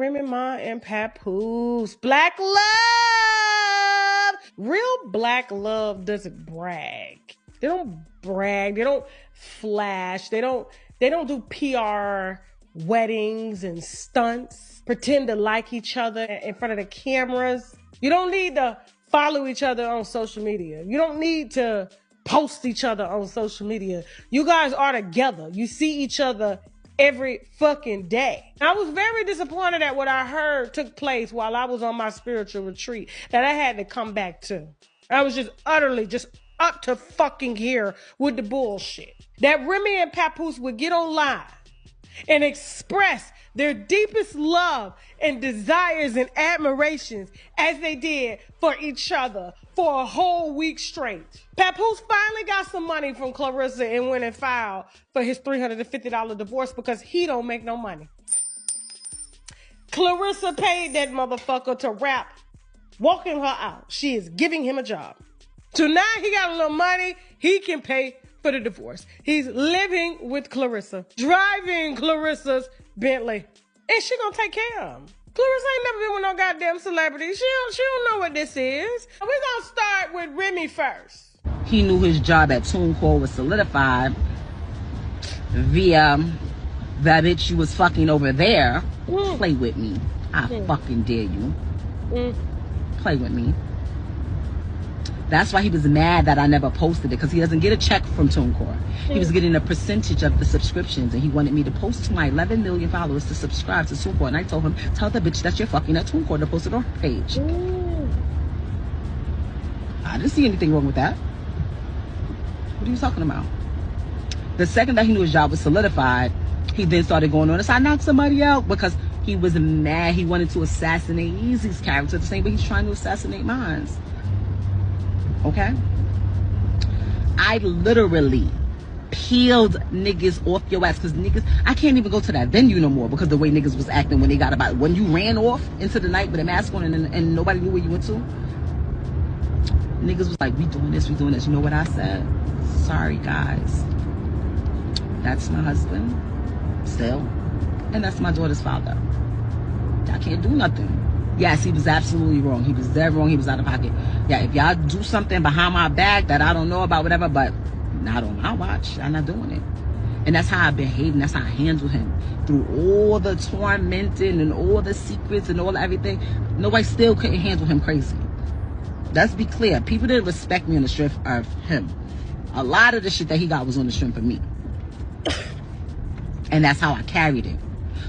Remy Ma and Papoose. Black love! Real black love doesn't brag. They don't brag. They don't flash. They don't do PR weddings and stunts. Pretend to like each other in front of the cameras. You don't need to follow each other on social media. You don't need to post each other on social media. You guys are together. You see each other every fucking day. I was very disappointed at what I heard took place while I was on my spiritual retreat that I had to come back to. I was just utterly up to fucking here with the bullshit. That Remy and Papoose would get online and express their deepest love and desires and admirations as they did for each other for a whole week straight. Papoose finally got some money from Clarissa and went and filed for his $350 divorce because he don't make no money. Clarissa paid that motherfucker to rap, walking her out. She is giving him a job. So now he got a little money, he can pay for the divorce. He's living with Clarissa, driving Clarissa's Bentley, and she gonna take care of him. Clarissa ain't never been with no goddamn celebrity. She don't know what this is. We're gonna start with Remy first. He knew his job at TuneCore was solidified via that bitch you was fucking over there. Play with me. I fucking dare you. Play with me. That's why he was mad that I never posted it, because he doesn't get a check from TuneCore. He was getting a percentage of the subscriptions, and he wanted me to post to my 11 million followers to subscribe to TuneCore. And I told him, tell the bitch that you're fucking at TuneCore to post it on her page. I didn't see anything wrong with that. What are you talking about? The second that he knew his job was solidified, he then started going on and said, I knocked somebody out, because he was mad. He wanted to assassinate Easy's character the same way he's trying to assassinate mine. Okay? I literally peeled niggas off your ass, because niggas, I can't even go to that venue no more because the way niggas was acting when they got about, when you ran off into the night with a mask on and nobody knew where you went to. Niggas was like, we doing this, we doing this. You know what I said? Sorry guys, that's my husband still, and that's my daughter's father. I can't do nothing. Yes, he was absolutely wrong. He was dead wrong. He was out of pocket. Yeah, if y'all do something behind my back that I don't know about, whatever, but not on my watch, I'm not doing it. And that's how I behave, and that's how I handle him. Through all the tormenting and all the secrets and all everything, nobody still couldn't handle him crazy. Let's be clear. People didn't respect me on the strength of him. A lot of the shit that he got was on the strength of me. And that's how I carried it.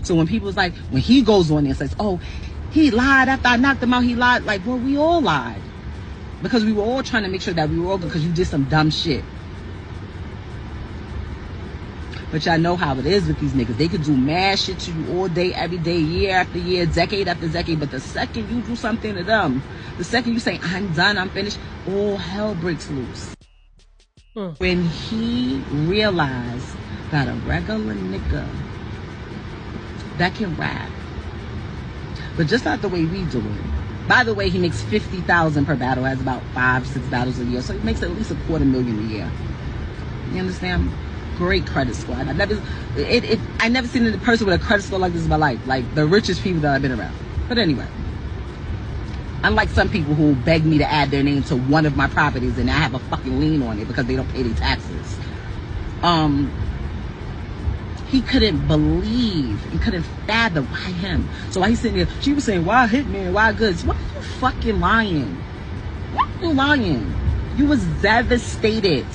So when people was like, when he goes on there and says, oh, he lied after I knocked him out, he lied. Like, well, we all lied. Because we were all trying to make sure that we were all good, because you did some dumb shit. But y'all know how it is with these niggas. They could do mad shit to you all day, every day, year after year, decade after decade. But the second you do something to them, the second you say, I'm done, I'm finished, all hell breaks loose. When he realized that a regular nigga that can rap, but just not the way we do it. By the way, he makes $50,000 per battle, has about 5-6 battles a year, so he makes at least $250,000 a year. You understand? Great credit score. I never seen a person with a credit score like this in my life. Like the richest people that I've been around. But anyway, unlike some people who beg me to add their name to one of my properties and I have a fucking lien on it because they don't pay their taxes. He couldn't believe and couldn't fathom why him. So while he's sitting there, she was saying, why Hitman, why Goods? Why are you fucking lying? Why are you lying? You was devastated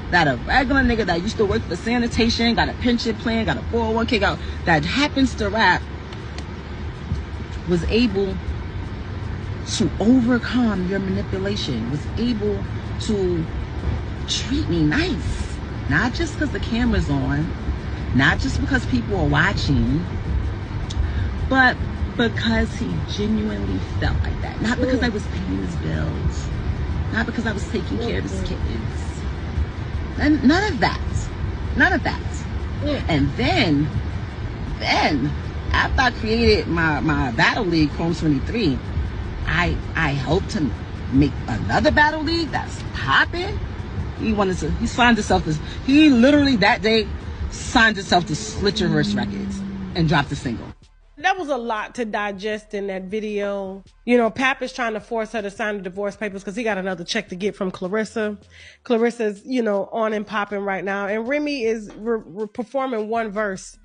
that a regular nigga that used to work for sanitation, got a pension plan, got a 401k, that happens to rap, was able to overcome your manipulation, was able to treat me nice. Not just because the camera's on, not just because people are watching, but because he genuinely felt like that. Not because I was paying his bills, not because I was taking care of his kids. And none of that. None of that. And then after I created my battle league, Chrome 23, I helped him make another battle league that's popping. He signed himself to, he literally that day signed himself to Slit Your Wrist Records and dropped a single. That was a lot to digest in that video. You know, Pap is trying to force her to sign the divorce papers because he got another check to get from Clarissa. Clarissa's, you know, on and popping right now. And Remy is performing one verse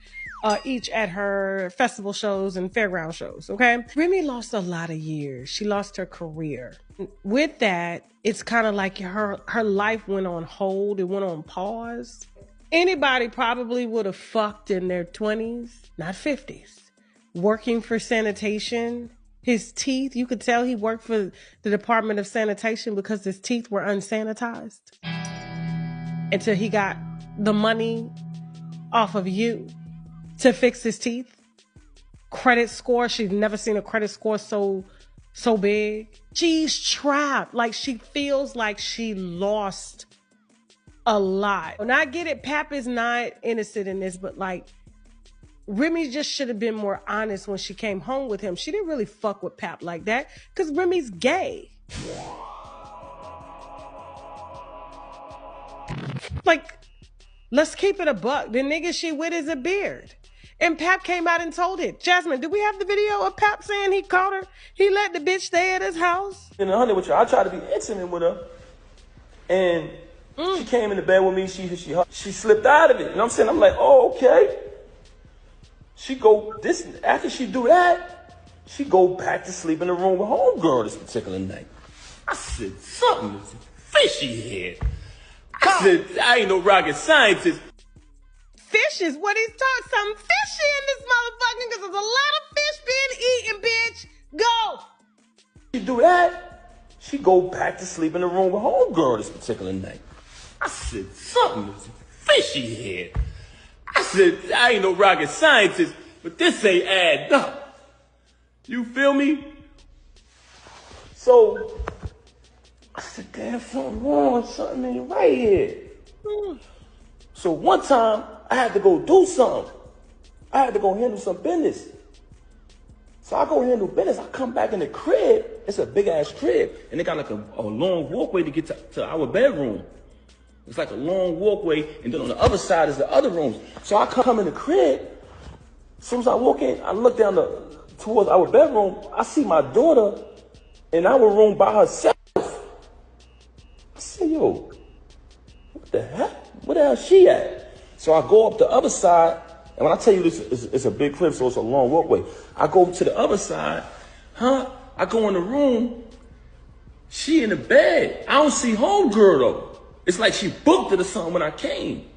each at her festival shows and fairground shows, okay? Remy lost a lot of years. She lost her career. With that, it's kind of like her life went on hold. It went on pause. Anybody probably would have fucked in their 20s, not 50s. Working for sanitation, his teeth, you could tell he worked for the Department of Sanitation because his teeth were unsanitized until he got the money off of you to fix his teeth. Credit score, she's never seen a credit score so big. She's trapped. Like, she feels like she lost a lot. And I get it, Pap is not innocent in this, but like, Remy just should have been more honest when she came home with him. She didn't really fuck with Pap like that because Remy's gay. Like, let's keep it a buck. The nigga she with is a beard. And Pap came out and told it. Jasmine, do we have the video of Pap saying he caught her? He let the bitch stay at his house? In 100 with you, I tried to be intimate with her. And she came in the bed with me. She slipped out of it. You know what I'm saying? I'm like, oh, okay. After she do that, she go back to sleep in the room with homegirl this particular night. I said, something is fishy here. I said, I ain't no rocket scientist. Fish is what he's talking. Something fishy in this motherfucker because there's a lot of fish being eaten, bitch. Go. She do that, she go back to sleep in the room with homegirl this particular night. I said, something is fishy here. I said, I ain't no rocket scientist, but this ain't adding up. You feel me? So, I said, damn, something wrong, something ain't right here. So one time, I had to go do something. I had to go handle some business. So I go handle business, I come back in the crib, it's a big ass crib, and they got like a long walkway to get to our bedroom. It's like a long walkway, and then on the other side is the other rooms. So I come in the crib. As soon as I walk in, I look down towards our bedroom. I see my daughter in our room by herself. I said, yo, what the heck? Where the hell is she at? So I go up the other side, and when I tell you this, it's a big crib, so it's a long walkway. I go to the other side, I go in the room. She in the bed. I don't see homegirl though. It's like she booked it or something when I came.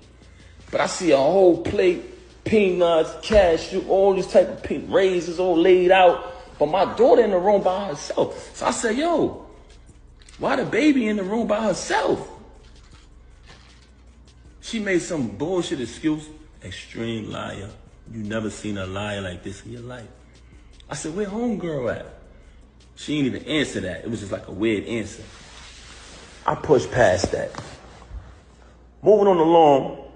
But I see a whole plate, peanuts, cashew, all these type of raisins all laid out. But my daughter in the room by herself. So I said, yo, why the baby in the room by herself? She made some bullshit excuse. Extreme liar. You never seen a liar like this in your life. I said, where homegirl at? She didn't even answer that. It was just like a weird answer. I pushed past that. Moving on along,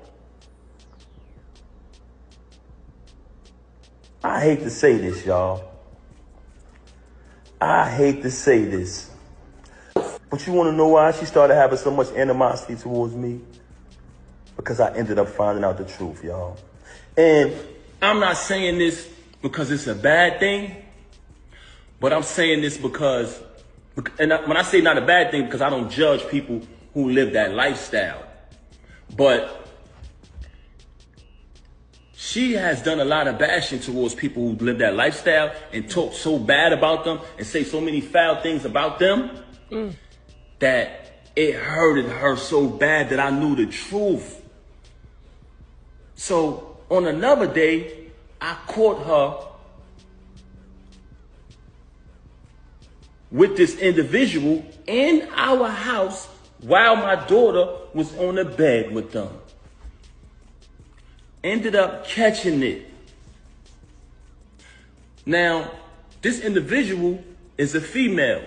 I hate to say this, y'all. I hate to say this. But you want to know why she started having so much animosity towards me? Because I ended up finding out the truth, y'all. And I'm not saying this because it's a bad thing, but I'm saying this because, when I say not a bad thing, because I don't judge people who live that lifestyle. But she has done a lot of bashing towards people who live that lifestyle and talk so bad about them and say so many foul things about them that it hurted her so bad that I knew the truth. So on another day, I caught her with this individual in our house while my daughter was on the bed with them. Ended up catching it. Now, this individual is a female.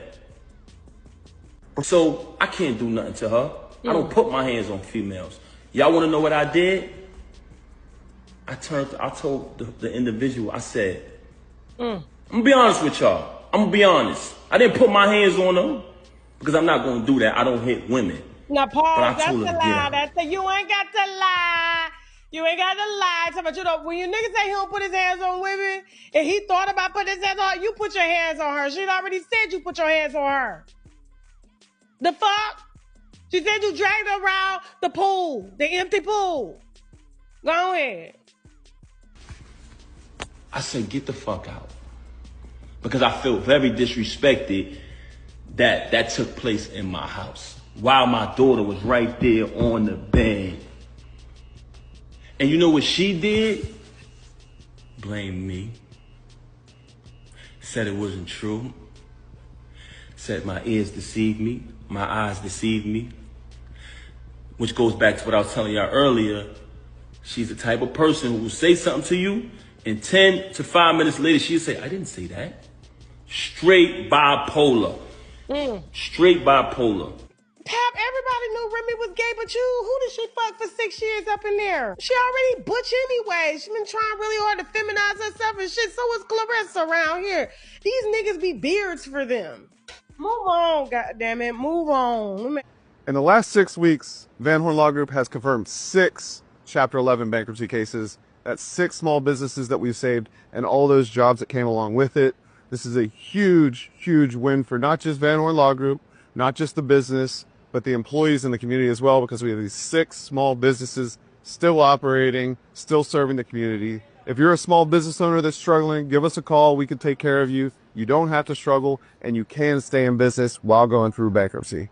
So I can't do nothing to her. I don't put my hands on females. Y'all want to know what I did? I told the individual, I said, I'm going to be honest with y'all. I'm going to be honest. I didn't put my hands on them because I'm not going to do that. I don't hit women. Now, Paul, that's a lie. You You ain't got to lie. You ain't got to lie. Talk about, you know, when your nigga say he don't put his hands on women, and he thought about putting his hands on her, you put your hands on her. She already said you put your hands on her. The fuck? She said you dragged her around the pool, the empty pool. Go ahead. I said, get the fuck out. Because I feel very disrespected that took place in my house while my daughter was right there on the bed. And you know what she did? Blamed me. Said it wasn't true. Said my ears deceived me. My eyes deceived me. Which goes back to what I was telling y'all earlier. She's the type of person who will say something to you, and 10 to 5 minutes later, she'll say, I didn't say that. Straight bipolar. Straight bipolar. Pap, everybody knew Remy was gay, but you, who did she fuck for 6 years up in there? She already butch anyway. She been trying really hard to feminize herself and shit. So is Clarissa around here. These niggas be beards for them. Move on, goddammit. Move on. In the last 6 weeks, Van Horn Law Group has confirmed 6 Chapter 11 bankruptcy cases. That's 6 small businesses that we've saved and all those jobs that came along with it. This is a huge, huge win for not just Van Horn Law Group, not just the business, but the employees in the community as well, because we have these 6 small businesses still operating, still serving the community. If you're a small business owner that's struggling, give us a call. We can take care of you. You don't have to struggle, and you can stay in business while going through bankruptcy.